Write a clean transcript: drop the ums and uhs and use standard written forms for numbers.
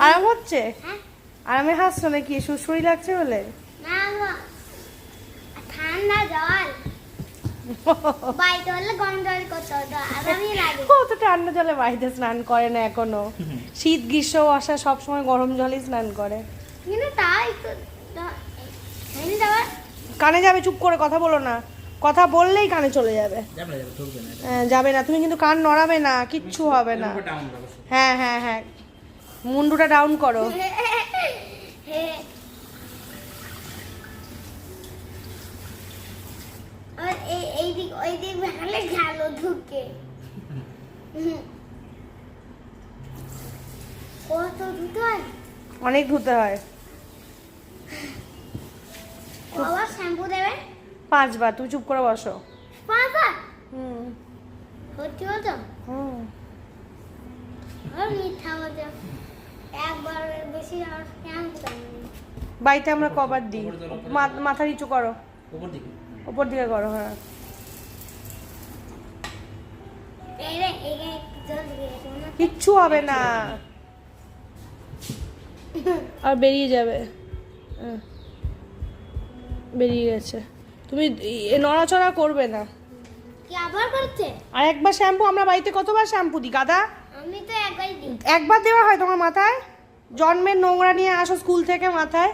আরাম হচ্ছে? আরামে হাসছো নাকি? সুরসুরি লাগছে বলে? না ঠান্ডা জল বাইরে হলে গরম জল করতে হতো, আরামই লাগে। ও তো ঠান্ডা জলে বাড়িতে স্নান করে না এখনো। শীত গ্রীষ্ম বর্ষা সবসময় গরম জলেই স্নান করে। কিন্তু তাই কানে যাবে, চুপ করে কথা বলো না। কথা বললেই কানে চলে যাবে। যাবে না, তুমি কিন্তু কান নড়াবে না, কিচ্ছু হবে না। হ্যাঁ হ্যাঁ হ্যাঁ, মুন্ডুটা ডাউন করো। এই দিক ওই দিক ভাঙলে গেল ঢুকে। কত ধুতে হয়? অনেক ধুতে হয়। আবার শ্যাম্পু দেবে 5 বার। তুমি চুপ করে বসো। 5 বার? হুম সত্যি বলছো? হুম। আর মিথ্যা বলছো। একবার বেশি আর শ্যাম্পু দেবে। বাড়িতে আমরা কবার দিই। মাথা নিচু করো, উপর দিকে করো। হ্যাঁ, কিচ্ছু হবে না, আর বেরিয়ে যাবে। বেরিয়ে গেছে। তুমি নড়াচড়া করবে না। কি আবার করছে? আর একবার শ্যাম্পু, আমরা বাড়িতে কতবার শ্যাম্পু দিই গাদা? আমি তো একবারই দিই। একবার দেওয়া হয় তোমার মাথায়? জন্মের নোংরা নিয়ে আসো স্কুল থেকে মাথায়।